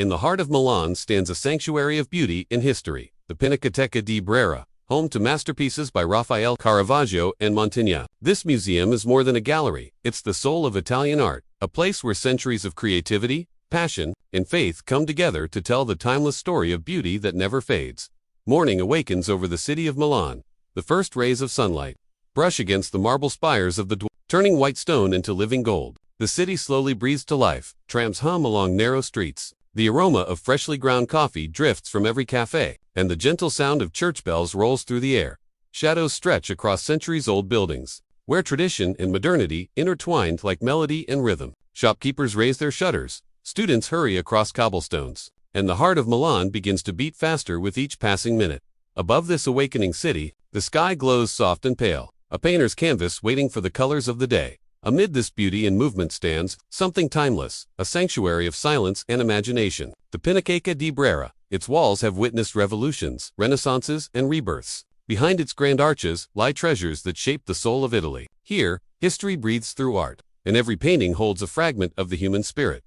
In the heart of Milan stands a sanctuary of beauty and history, the Pinacoteca di Brera, home to masterpieces by Raphael, Caravaggio, and Mantegna. This museum is more than a gallery, it's the soul of Italian art, a place where centuries of creativity, passion, and faith come together to tell the timeless story of beauty that never fades. Morning awakens over the city of Milan. The first rays of sunlight brush against the marble spires of the Duomo, turning white stone into living gold. The city slowly breathes to life, trams hum along narrow streets. The aroma of freshly ground coffee drifts from every cafe, and the gentle sound of church bells rolls through the air. Shadows stretch across centuries-old buildings, where tradition and modernity intertwined like melody and rhythm. Shopkeepers raise their shutters, students hurry across cobblestones, and the heart of Milan begins to beat faster with each passing minute. Above this awakening city, the sky glows soft and pale, a painter's canvas waiting for the colors of the day. Amid this beauty and movement stands something timeless, a sanctuary of silence and imagination. The Pinacoteca di Brera. Its walls have witnessed revolutions, renaissances, and rebirths. Behind its grand arches lie treasures that shape the soul of Italy. Here, history breathes through art, and every painting holds a fragment of the human spirit.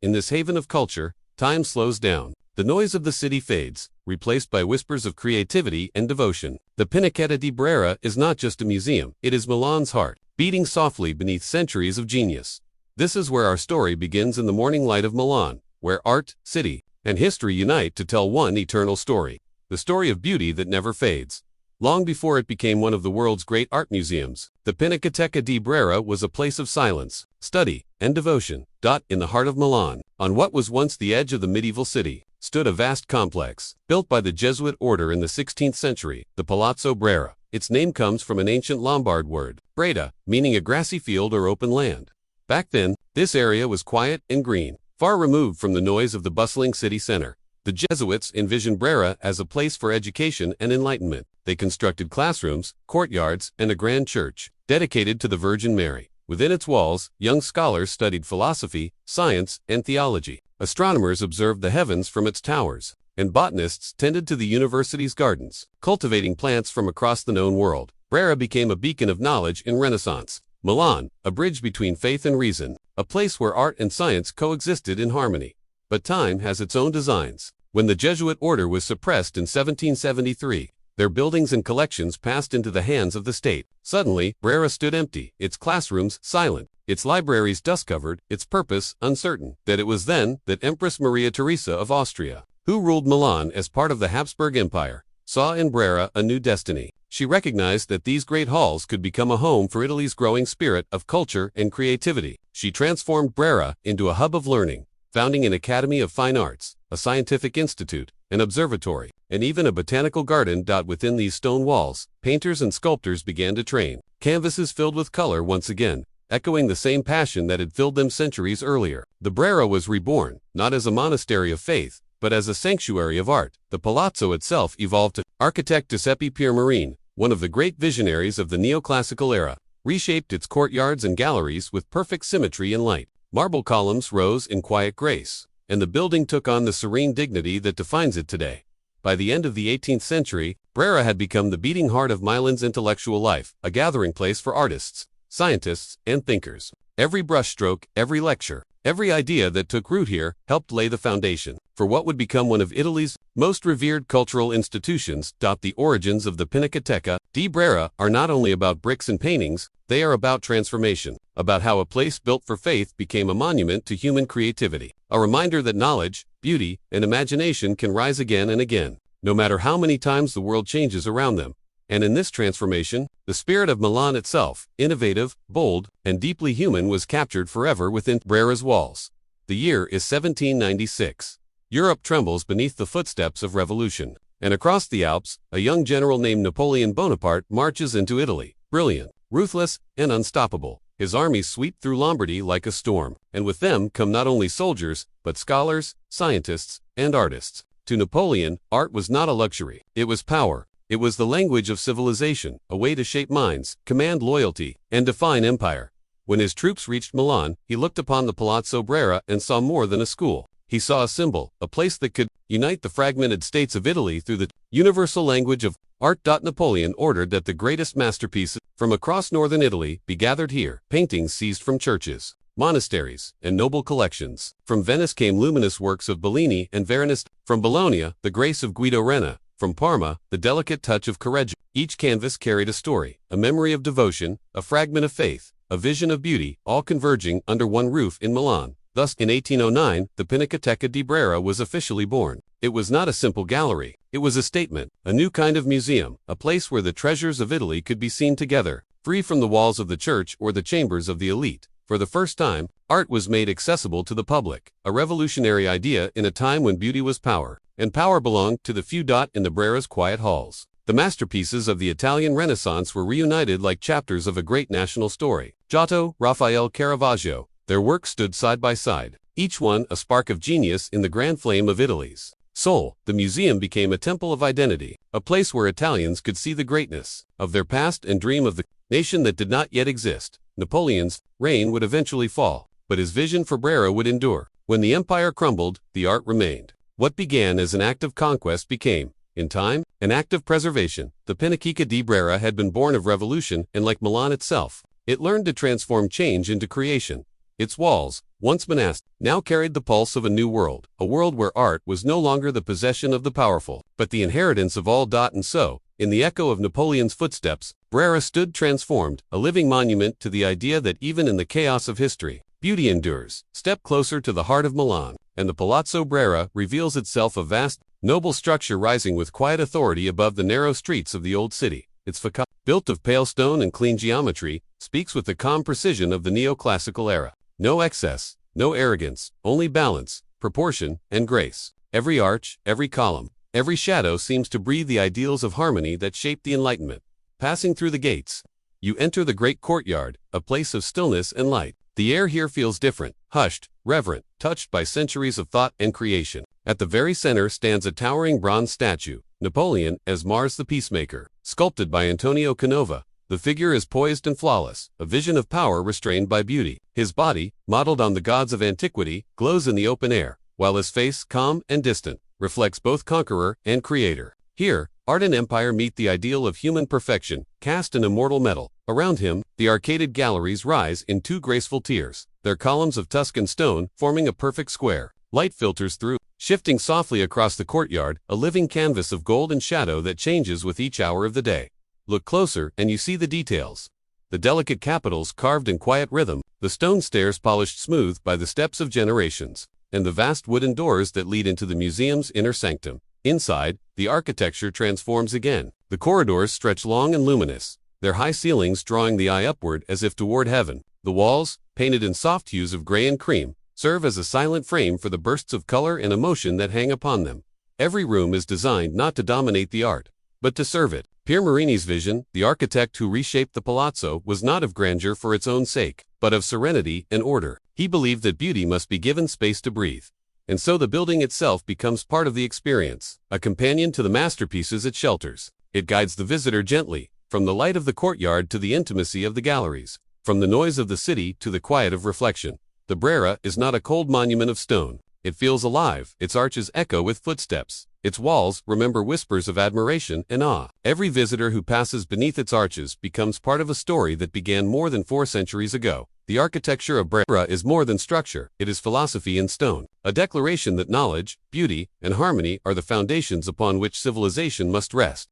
In this haven of culture, time slows down. The noise of the city fades, replaced by whispers of creativity and devotion. The Pinacoteca di Brera is not just a museum, it is Milan's heart, beating softly beneath centuries of genius. This is where our story begins, in the morning light of Milan, where art, city, and history unite to tell one eternal story, the story of beauty that never fades. Long before it became one of the world's great art museums, the Pinacoteca di Brera was a place of silence, study, and devotion. In the heart of Milan, on what was once the edge of the medieval city, stood a vast complex, built by the Jesuit order in the 16th century, the Palazzo Brera. Its name comes from an ancient Lombard word, breda, meaning a grassy field or open land. Back then, this area was quiet and green, far removed from the noise of the bustling city center. The Jesuits envisioned Brera as a place for education and enlightenment. They constructed classrooms, courtyards, and a grand church, dedicated to the Virgin Mary. Within its walls, young scholars studied philosophy, science, and theology. Astronomers observed the heavens from its towers, and botanists tended to the university's gardens, cultivating plants from across the known world. Brera became a beacon of knowledge and Renaissance. Milan, a bridge between faith and reason, a place where art and science coexisted in harmony. But time has its own designs. When the Jesuit order was suppressed in 1773, their buildings and collections passed into the hands of the state. Suddenly, Brera stood empty, its classrooms silent, its libraries dust-covered, its purpose uncertain. It was then that Empress Maria Theresa of Austria, who ruled Milan as part of the Habsburg Empire, saw in Brera a new destiny. She recognized that these great halls could become a home for Italy's growing spirit of culture and creativity. She transformed Brera into a hub of learning, founding an Academy of Fine Arts, a scientific institute, an observatory, and even a botanical garden. Within these stone walls, painters and sculptors began to train, canvases filled with color once again, echoing the same passion that had filled them centuries earlier. The Brera was reborn, not as a monastery of faith, but as a sanctuary of art. The palazzo itself evolved to architect Giuseppe Piermarini, one of the great visionaries of the neoclassical era, reshaped its courtyards and galleries with perfect symmetry and light. Marble columns rose in quiet grace, and the building took on the serene dignity that defines it today. By the end of the 18th century, Brera had become the beating heart of Milan's intellectual life, a gathering place for artists, scientists, and thinkers. Every brushstroke, every lecture, every idea that took root here helped lay the foundation for what would become one of Italy's most revered cultural institutions. The origins of the Pinacoteca di Brera are not only about bricks and paintings, they are about transformation, about how a place built for faith became a monument to human creativity, a reminder that knowledge, beauty, and imagination can rise again and again, no matter how many times the world changes around them. And in this transformation, the spirit of Milan itself, innovative, bold, and deeply human, was captured forever within Brera's walls. The year is 1796. Europe trembles beneath the footsteps of revolution, and across the Alps, a young general named Napoleon Bonaparte marches into Italy, brilliant, ruthless, and unstoppable. His armies sweep through Lombardy like a storm, and with them come not only soldiers, but scholars, scientists, and artists. To Napoleon, art was not a luxury, it was power. It was the language of civilization, a way to shape minds, command loyalty, and define empire. When his troops reached Milan, he looked upon the Palazzo Brera and saw more than a school. He saw a symbol, a place that could unite the fragmented states of Italy through the universal language of art. Napoleon ordered that the greatest masterpieces from across northern Italy be gathered here, paintings seized from churches, monasteries, and noble collections. From Venice came luminous works of Bellini and Veronese. From Bologna, the grace of Guido Reni. From Parma, the delicate touch of Correggio. Each canvas carried a story, a memory of devotion, a fragment of faith, a vision of beauty, all converging under one roof in Milan. Thus, in 1809, the Pinacoteca di Brera was officially born. It was not a simple gallery. It was a statement, a new kind of museum, a place where the treasures of Italy could be seen together, free from the walls of the church or the chambers of the elite. For the first time, art was made accessible to the public, a revolutionary idea in a time when beauty was power, and power belonged to the few. In the Brera's quiet halls, the masterpieces of the Italian Renaissance were reunited like chapters of a great national story. Giotto, Raphael, Caravaggio, their works stood side by side, each one a spark of genius in the grand flame of Italy's soul. The museum became a temple of identity, a place where Italians could see the greatness of their past and dream of the nation that did not yet exist. Napoleon's reign would eventually fall, but his vision for Brera would endure. When the empire crumbled, the art remained. What began as an act of conquest became, in time, an act of preservation. The Pinacoteca di Brera had been born of revolution, and like Milan itself, it learned to transform change into creation. Its walls, once monastic, now carried the pulse of a new world, a world where art was no longer the possession of the powerful, but the inheritance of all. And so, in the echo of Napoleon's footsteps, Brera stood transformed, a living monument to the idea that even in the chaos of history, beauty endures. Step closer to the heart of Milan, and the Palazzo Brera reveals itself a vast, noble structure rising with quiet authority above the narrow streets of the old city. Its facade, built of pale stone and clean geometry, speaks with the calm precision of the neoclassical era. No excess, no arrogance, only balance, proportion, and grace. Every arch, every column, every shadow seems to breathe the ideals of harmony that shaped the Enlightenment. Passing through the gates, you enter the great courtyard, a place of stillness and light. The air here feels different, hushed, reverent, touched by centuries of thought and creation. At the very center stands a towering bronze statue, Napoleon as Mars the Peacemaker, sculpted by Antonio Canova. The figure is poised and flawless, a vision of power restrained by beauty. His body, modeled on the gods of antiquity, glows in the open air, while his face, calm and distant, reflects both conqueror and creator. Here, art and empire meet the ideal of human perfection, cast in immortal metal. Around him, the arcaded galleries rise in two graceful tiers, their columns of Tuscan stone forming a perfect square. Light filters through, shifting softly across the courtyard, a living canvas of gold and shadow that changes with each hour of the day. Look closer and you see the details. The delicate capitals carved in quiet rhythm, the stone stairs polished smooth by the steps of generations, and the vast wooden doors that lead into the museum's inner sanctum. Inside, the architecture transforms again. The corridors stretch long and luminous, their high ceilings drawing the eye upward as if toward heaven. The walls, painted in soft hues of gray and cream, serve as a silent frame for the bursts of color and emotion that hang upon them. Every room is designed not to dominate the art, but to serve it. Pier Marini's vision, the architect who reshaped the palazzo, was not of grandeur for its own sake, but of serenity and order. He believed that beauty must be given space to breathe. And so the building itself becomes part of the experience, a companion to the masterpieces it shelters. It guides the visitor gently, from the light of the courtyard to the intimacy of the galleries, from the noise of the city to the quiet of reflection. The Brera is not a cold monument of stone. It feels alive, its arches echo with footsteps. Its walls remember whispers of admiration and awe. Every visitor who passes beneath its arches becomes part of a story that began more than 4 centuries ago. The architecture of Brera is more than structure, it is philosophy in stone, a declaration that knowledge, beauty, and harmony are the foundations upon which civilization must rest.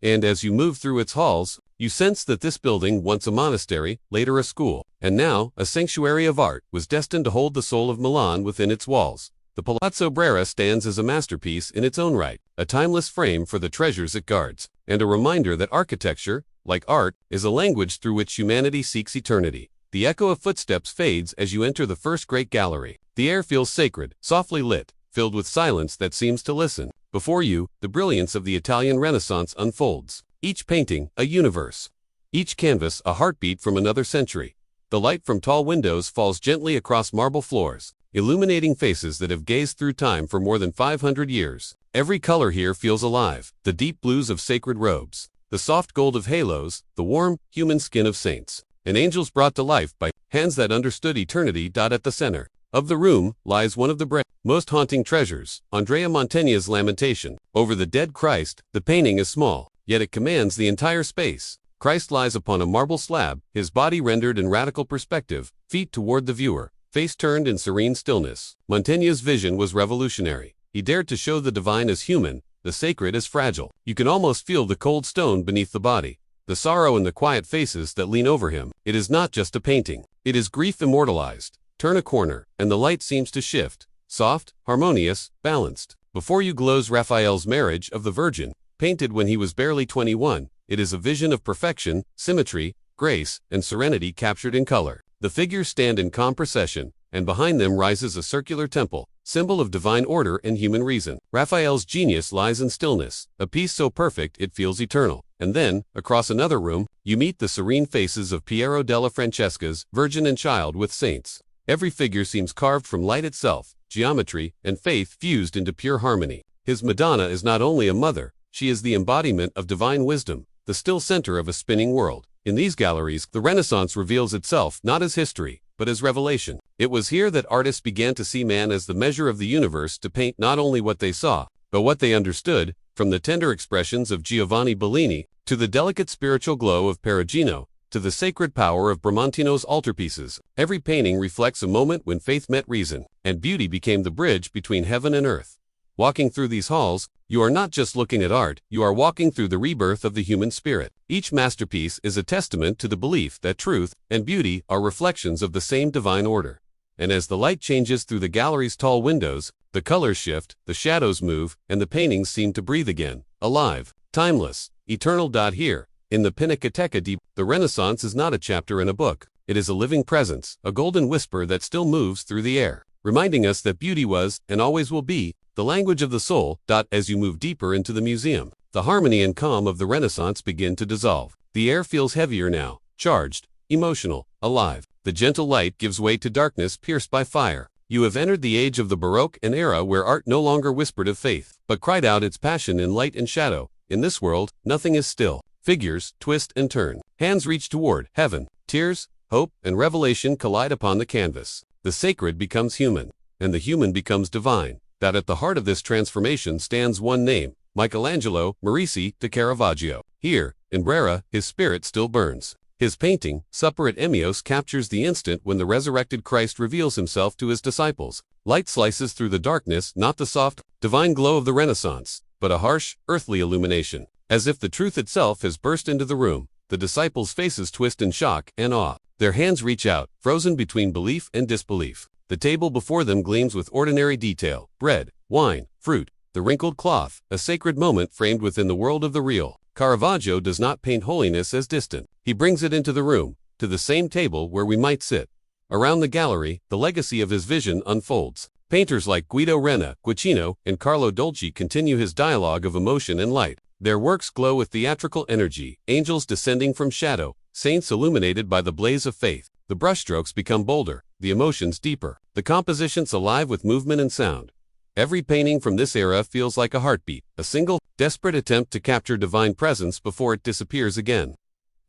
And as you move through its halls, you sense that this building, once a monastery, later a school, and now a sanctuary of art, was destined to hold the soul of Milan within its walls. The Palazzo Brera stands as a masterpiece in its own right, a timeless frame for the treasures it guards, and a reminder that architecture, like art, is a language through which humanity seeks eternity. The echo of footsteps fades as you enter the first great gallery. The air feels sacred, softly lit, filled with silence that seems to listen. Before you, the brilliance of the Italian Renaissance unfolds. Each painting, a universe. Each canvas, a heartbeat from another century. The light from tall windows falls gently across marble floors, illuminating faces that have gazed through time for more than 500 years. Every color here feels alive. The deep blues of sacred robes, the soft gold of halos, the warm, human skin of saints, and angels brought to life by hands that understood eternity. At the center of the room lies one of the most haunting treasures, Andrea Mantegna's Lamentation over the dead Christ. The painting is small, yet it commands the entire space. Christ lies upon a marble slab, his body rendered in radical perspective, feet toward the viewer, face turned in serene stillness. Mantegna's vision was revolutionary. He dared to show the divine as human, the sacred as fragile. You can almost feel the cold stone beneath the body, the sorrow in the quiet faces that lean over him. It is not just a painting. It is grief immortalized. Turn a corner, and the light seems to shift. Soft, harmonious, balanced. Before you glows Raphael's Marriage of the Virgin, painted when he was barely 21. It is a vision of perfection, symmetry, grace, and serenity captured in color. The figures stand in calm procession, and behind them rises a circular temple, symbol of divine order and human reason. Raphael's genius lies in stillness, a piece so perfect it feels eternal. And then, across another room, you meet the serene faces of Piero della Francesca's Virgin and Child with Saints. Every figure seems carved from light itself, geometry, and faith fused into pure harmony. His Madonna is not only a mother, she is the embodiment of divine wisdom, the still center of a spinning world. In these galleries, the Renaissance reveals itself not as history, but as revelation. It was here that artists began to see man as the measure of the universe, to paint not only what they saw, but what they understood, from the tender expressions of Giovanni Bellini, to the delicate spiritual glow of Perugino, to the sacred power of Bramantino's altarpieces. Every painting reflects a moment when faith met reason, and beauty became the bridge between heaven and earth. Walking through these halls, you are not just looking at art, you are walking through the rebirth of the human spirit. Each masterpiece is a testament to the belief that truth and beauty are reflections of the same divine order. And as the light changes through the gallery's tall windows, the colors shift, the shadows move, and the paintings seem to breathe again, alive, timeless, eternal. Here, in the Pinacoteca di Brera, the Renaissance is not a chapter in a book. It is a living presence, a golden whisper that still moves through the air, reminding us that beauty was, and always will be, the language of the soul. As you move deeper into the museum, the harmony and calm of the Renaissance begin to dissolve. The air feels heavier now, charged, emotional, alive. The gentle light gives way to darkness pierced by fire. You have entered the age of the Baroque, an era where art no longer whispered of faith, but cried out its passion in light and shadow. In this world, nothing is still. Figures twist and turn. Hands reach toward heaven. Tears, hope, and revelation collide upon the canvas. The sacred becomes human, and the human becomes divine. At the heart of this transformation stands one name, Michelangelo Merisi de Caravaggio. Here, in Brera, his spirit still burns. His painting, Supper at Emmaus, captures the instant when the resurrected Christ reveals himself to his disciples. Light slices through the darkness, not the soft, divine glow of the Renaissance, but a harsh, earthly illumination. As if the truth itself has burst into the room, the disciples' faces twist in shock and awe. Their hands reach out, frozen between belief and disbelief. The table before them gleams with ordinary detail: bread, wine, fruit, the wrinkled cloth, a sacred moment framed within the world of the real. Caravaggio does not paint holiness as distant. He brings it into the room, to the same table where we might sit. Around the gallery, the legacy of his vision unfolds. Painters like Guido Reni, Guicciano, and Carlo Dolci continue his dialogue of emotion and light. Their works glow with theatrical energy, angels descending from shadow, saints illuminated by the blaze of faith. The brushstrokes become bolder, the emotions deeper, the compositions alive with movement and sound. Every painting from this era feels like a heartbeat, a single, desperate attempt to capture divine presence before it disappears again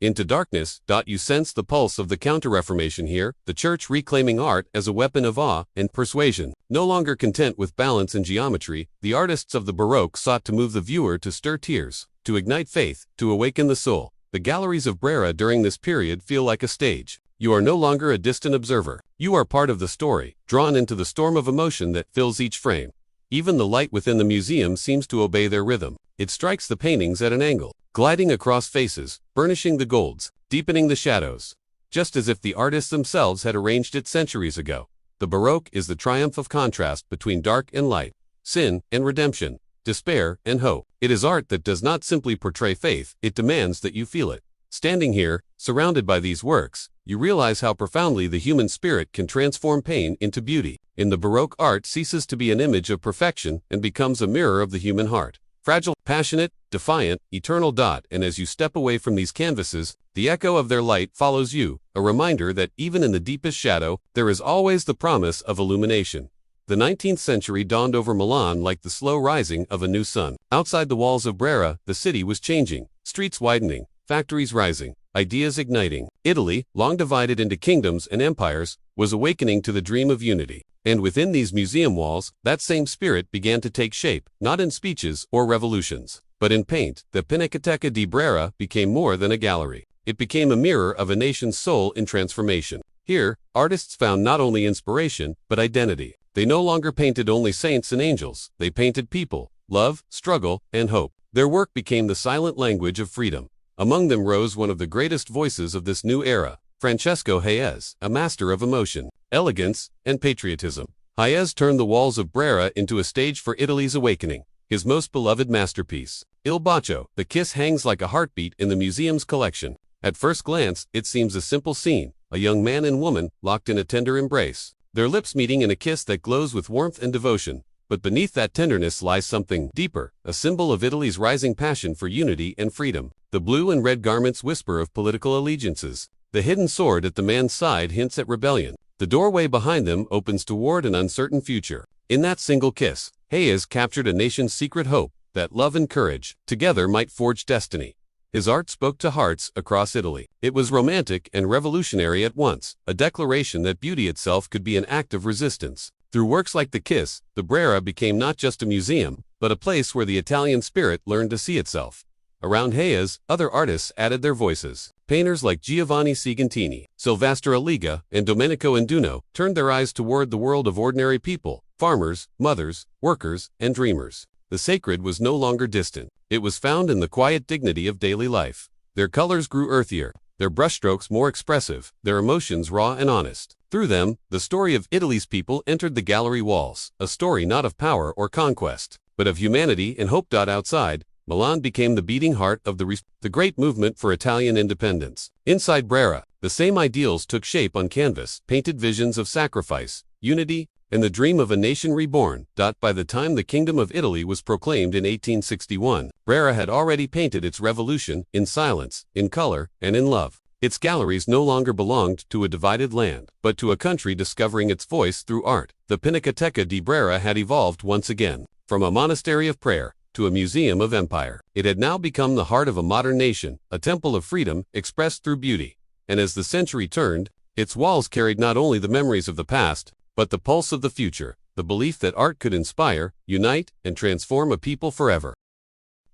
into darkness. You sense the pulse of the Counter-Reformation here, the church reclaiming art as a weapon of awe and persuasion. No longer content with balance and geometry, the artists of the Baroque sought to move the viewer, to stir tears, to ignite faith, to awaken the soul. The galleries of Brera during this period feel like a stage. You are no longer a distant observer. You are part of the story, drawn into the storm of emotion that fills each frame. Even the light within the museum seems to obey their rhythm. It strikes the paintings at an angle, gliding across faces, burnishing the golds, deepening the shadows, just as if the artists themselves had arranged it centuries ago. The Baroque is the triumph of contrast between dark and light, sin and redemption, despair and hope. It is art that does not simply portray faith, it demands that you feel it. Standing here, surrounded by these works, you realize how profoundly the human spirit can transform pain into beauty. In the Baroque, art ceases to be an image of perfection and becomes a mirror of the human heart. Fragile, passionate, defiant, eternal. And as you step away from these canvases, the echo of their light follows you, a reminder that even in the deepest shadow, there is always the promise of illumination. The 19th century dawned over Milan like the slow rising of a new sun. Outside the walls of Brera, the city was changing, streets widening, factories rising, ideas igniting. Italy, long divided into kingdoms and empires, was awakening to the dream of unity. And within these museum walls, that same spirit began to take shape, not in speeches or revolutions, But in paint, the Pinacoteca di Brera became more than a gallery. It became a mirror of a nation's soul in transformation. Here, artists found not only inspiration, but identity. They no longer painted only saints and angels, they painted people, love, struggle, and hope. Their work became the silent language of freedom. Among them rose one of the greatest voices of this new era, Francesco Hayez, a master of emotion, elegance, and patriotism. Hayez turned the walls of Brera into a stage for Italy's awakening. His most beloved masterpiece, Il Bacio, the kiss, hangs like a heartbeat in the museum's collection. At first glance, it seems a simple scene, a young man and woman locked in a tender embrace, their lips meeting in a kiss that glows with warmth and devotion. But beneath that tenderness lies something deeper, a symbol of Italy's rising passion for unity and freedom. The blue and red garments whisper of political allegiances. The hidden sword at the man's side hints at rebellion. The doorway behind them opens toward an uncertain future. In that single kiss, Hayez captured a nation's secret hope, that love and courage, together, might forge destiny. His art spoke to hearts across Italy. It was romantic and revolutionary at once, a declaration that beauty itself could be an act of resistance. Through works like The Kiss, the Brera became not just a museum, but a place where the Italian spirit learned to see itself. Around Hayez, other artists added their voices. Painters like Giovanni Segantini, Silvestro Aliga, and Domenico Induno turned their eyes toward the world of ordinary people, farmers, mothers, workers, and dreamers. The sacred was no longer distant. It was found in the quiet dignity of daily life. Their colors grew earthier, their brushstrokes more expressive, their emotions raw and honest. Through them, the story of Italy's people entered the gallery walls, a story not of power or conquest, but of humanity and hope. Outside, Milan became the beating heart of the great movement for Italian independence. Inside Brera, the same ideals took shape on canvas, painted visions of sacrifice, unity, and the dream of a nation reborn. By the time the Kingdom of Italy was proclaimed in 1861, Brera had already painted its revolution, in silence, in color, and in love. Its galleries no longer belonged to a divided land, but to a country discovering its voice through art. The Pinacoteca di Brera had evolved once again. From a monastery of prayer to a museum of empire, it had now become the heart of a modern nation, a temple of freedom expressed through beauty. And as the century turned, its walls carried not only the memories of the past, but the pulse of the future, the belief that art could inspire, unite, and transform a people forever.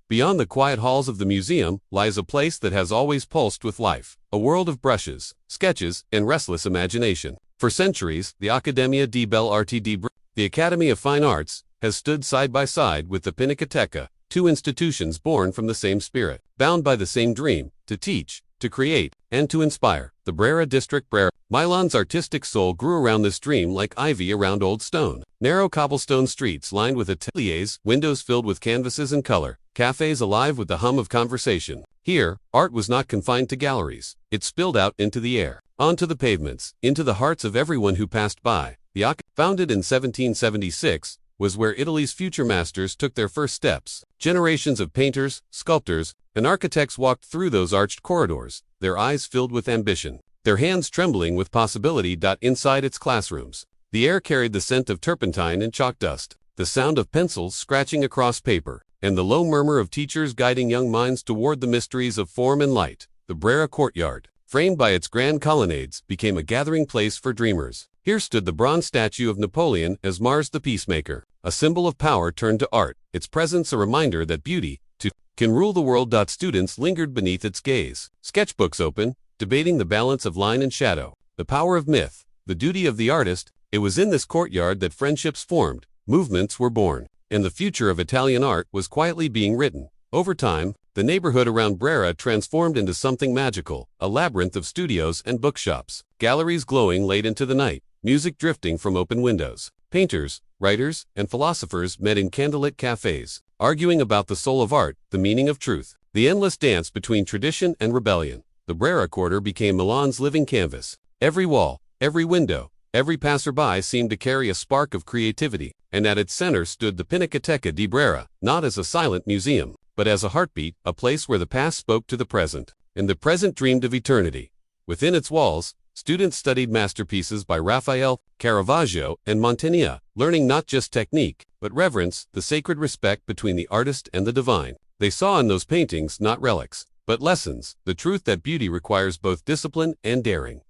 Beyond the quiet halls of the museum lies a place that has always pulsed with life, a world of brushes, sketches, and restless imagination. For centuries, the Accademia di Belle Arti di Brera, the Academy of Fine Arts, has stood side by side with the Pinacoteca, two institutions born from the same spirit, bound by the same dream, to teach, to create, and to inspire. The Brera district. Milan's artistic soul grew around this dream like ivy around old stone. Narrow cobblestone streets lined with ateliers, windows filled with canvases and color, cafes alive with the hum of conversation. Here, art was not confined to galleries. It spilled out into the air, onto the pavements, into the hearts of everyone who passed by. The founded in 1776, was where Italy's future masters took their first steps. Generations of painters, sculptors, and architects walked through those arched corridors, their eyes filled with ambition, their hands trembling with possibility. Inside its classrooms, the air carried the scent of turpentine and chalk dust, the sound of pencils scratching across paper, and the low murmur of teachers guiding young minds toward the mysteries of form and light. The Brera courtyard, framed by its grand colonnades, became a gathering place for dreamers. Here stood the bronze statue of Napoleon as Mars the Peacemaker, a symbol of power turned to art, its presence a reminder that beauty, too, can rule the world. Students lingered beneath its gaze, sketchbooks open, debating the balance of line and shadow, the power of myth, the duty of the artist. It was in this courtyard that friendships formed, movements were born, and the future of Italian art was quietly being written. Over time, the neighborhood around Brera transformed into something magical, a labyrinth of studios and bookshops, galleries glowing late into the night, music drifting from open windows. Painters, writers, and philosophers met in candlelit cafes, arguing about the soul of art, the meaning of truth, the endless dance between tradition and rebellion. The Brera Quarter became Milan's living canvas. Every wall, every window, every passerby seemed to carry a spark of creativity, and at its center stood the Pinacoteca di Brera, not as a silent museum, but as a heartbeat, a place where the past spoke to the present, and the present dreamed of eternity. Within its walls, students studied masterpieces by Raphael, Caravaggio, and Mantegna, learning not just technique, but reverence, the sacred respect between the artist and the divine. They saw in those paintings not relics, but lessons, the truth that beauty requires both discipline and daring.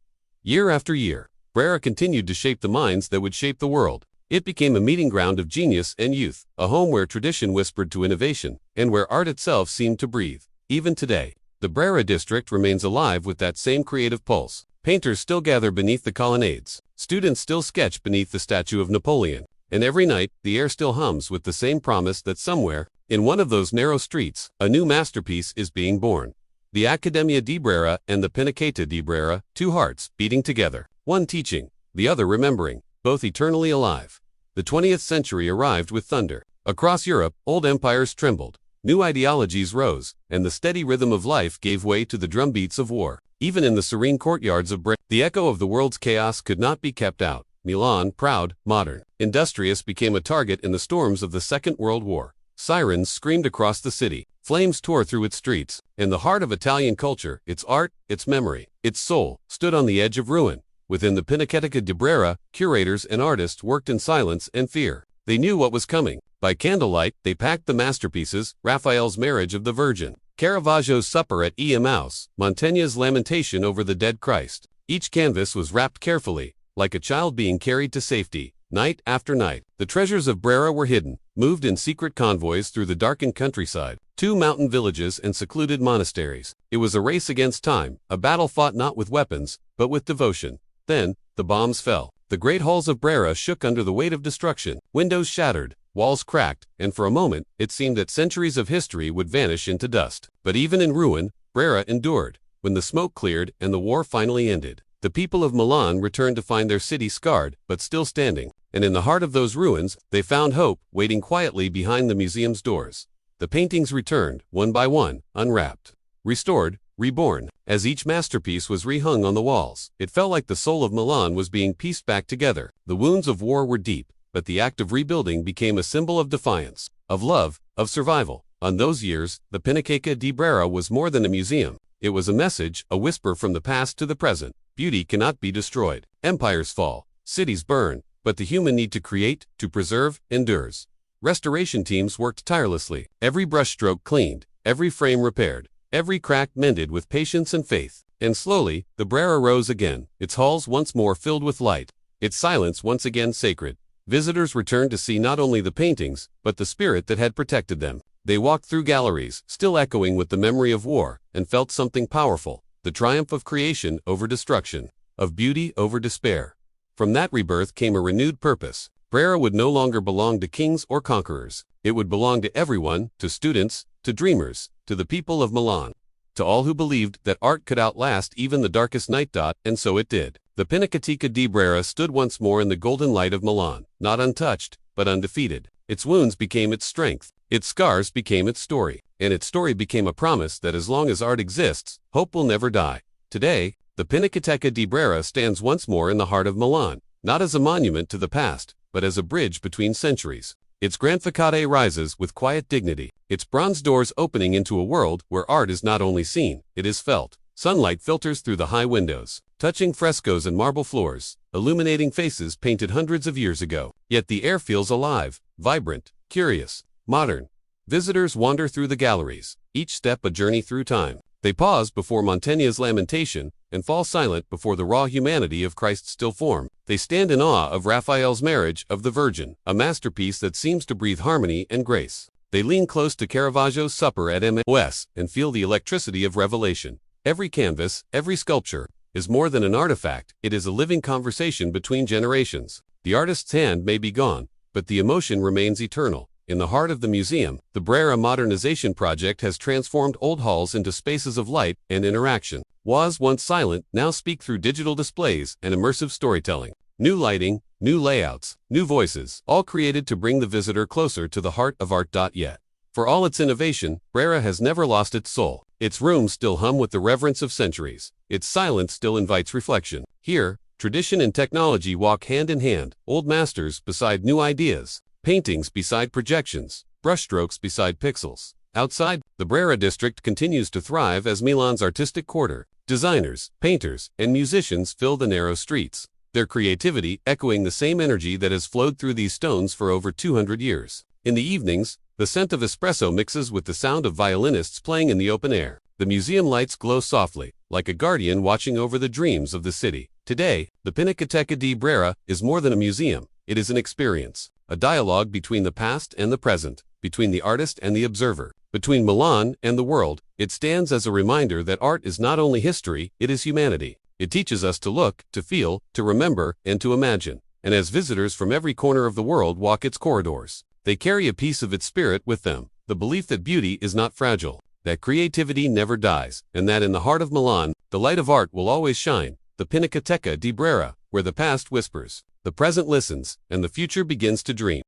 Year after year, Brera continued to shape the minds that would shape the world. It became a meeting ground of genius and youth, a home where tradition whispered to innovation, and where art itself seemed to breathe. Even today, the Brera district remains alive with that same creative pulse. Painters still gather beneath the colonnades. Students still sketch beneath the statue of Napoleon. And every night, the air still hums with the same promise that somewhere, in one of those narrow streets, a new masterpiece is being born. The Accademia di Brera and the Pinacoteca di Brera, two hearts beating together, one teaching, the other remembering, both eternally alive. The 20th century arrived with thunder. Across Europe, old empires trembled, new ideologies rose, and the steady rhythm of life gave way to the drumbeats of war. Even in the serene courtyards of Brera, the echo of the world's chaos could not be kept out. Milan, proud, modern, industrious, became a target in the storms of the Second World War. Sirens screamed across the city, flames tore through its streets, and the heart of Italian culture, its art, its memory, its soul, stood on the edge of ruin. Within the Pinacoteca di Brera, curators and artists worked in silence and fear. They knew what was coming. By candlelight, they packed the masterpieces: Raphael's Marriage of the Virgin, Caravaggio's Supper at Emmaus, Mantegna's Lamentation over the Dead Christ. Each canvas was wrapped carefully, like a child being carried to safety. Night after night, the treasures of Brera were hidden, moved in secret convoys through the darkened countryside, to mountain villages and secluded monasteries. It was a race against time, a battle fought not with weapons, but with devotion. Then, the bombs fell. The great halls of Brera shook under the weight of destruction. Windows shattered, walls cracked, and for a moment, it seemed that centuries of history would vanish into dust. But even in ruin, Brera endured. When the smoke cleared and the war finally ended, the people of Milan returned to find their city scarred, but still standing. And in the heart of those ruins, they found hope, waiting quietly behind the museum's doors. The paintings returned, one by one, unwrapped, restored, reborn. As each masterpiece was rehung on the walls, it felt like the soul of Milan was being pieced back together. The wounds of war were deep, but the act of rebuilding became a symbol of defiance, of love, of survival. On those years, the Pinacoteca di Brera was more than a museum. It was a message, a whisper from the past to the present. Beauty cannot be destroyed. Empires fall, cities burn, but the human need to create, to preserve, endures. Restoration teams worked tirelessly, every brushstroke cleaned, every frame repaired, every crack mended with patience and faith. And slowly, the Brera rose again, its halls once more filled with light, its silence once again sacred. Visitors returned to see not only the paintings, but the spirit that had protected them. They walked through galleries, still echoing with the memory of war, and felt something powerful, the triumph of creation over destruction, of beauty over despair. From that rebirth came a renewed purpose. Brera would no longer belong to kings or conquerors. It would belong to everyone, to students, to dreamers, to the people of Milan, to all who believed that art could outlast even the darkest night. And so it did. The Pinacoteca di Brera stood once more in the golden light of Milan, not untouched, but undefeated. Its wounds became its strength, its scars became its story, and its story became a promise that as long as art exists, hope will never die. Today, the Pinacoteca di Brera stands once more in the heart of Milan, not as a monument to the past, but as a bridge between centuries. Its grand facade rises with quiet dignity, its bronze doors opening into a world where art is not only seen, it is felt. Sunlight filters through the high windows, touching frescoes and marble floors, illuminating faces painted hundreds of years ago. Yet the air feels alive, vibrant, curious, modern. Visitors wander through the galleries, each step a journey through time. They pause before Mantegna's Lamentation and fall silent before the raw humanity of Christ's still form. They stand in awe of Raphael's Marriage of the Virgin, a masterpiece that seems to breathe harmony and grace. They lean close to Caravaggio's Supper at Emmaus and feel the electricity of revelation. Every canvas, every sculpture, is more than an artifact, it is a living conversation between generations. The artist's hand may be gone, but the emotion remains eternal. In the heart of the museum, the Brera modernization project has transformed old halls into spaces of light and interaction. Walls once silent now speak through digital displays and immersive storytelling. New lighting, new layouts, new voices, all created to bring the visitor closer to the heart of art. Yet, for all its innovation, Brera has never lost its soul. Its rooms still hum with the reverence of centuries. Its silence still invites reflection. Here, tradition and technology walk hand in hand, old masters beside new ideas, paintings beside projections, brushstrokes beside pixels. Outside, the Brera district continues to thrive as Milan's artistic quarter. Designers, painters, and musicians fill the narrow streets, their creativity echoing the same energy that has flowed through these stones for over 200 years. In the evenings, the scent of espresso mixes with the sound of violinists playing in the open air. The museum lights glow softly, like a guardian watching over the dreams of the city. Today, the Pinacoteca di Brera is more than a museum. It is an experience, a dialogue between the past and the present, between the artist and the observer, between Milan and the world. It stands as a reminder that art is not only history, it is humanity. It teaches us to look, to feel, to remember, and to imagine. And as visitors from every corner of the world walk its corridors, they carry a piece of its spirit with them, the belief that beauty is not fragile, that creativity never dies, and that in the heart of Milan, the light of art will always shine. The Pinacoteca di Brera, where the past whispers, the present listens, and the future begins to dream.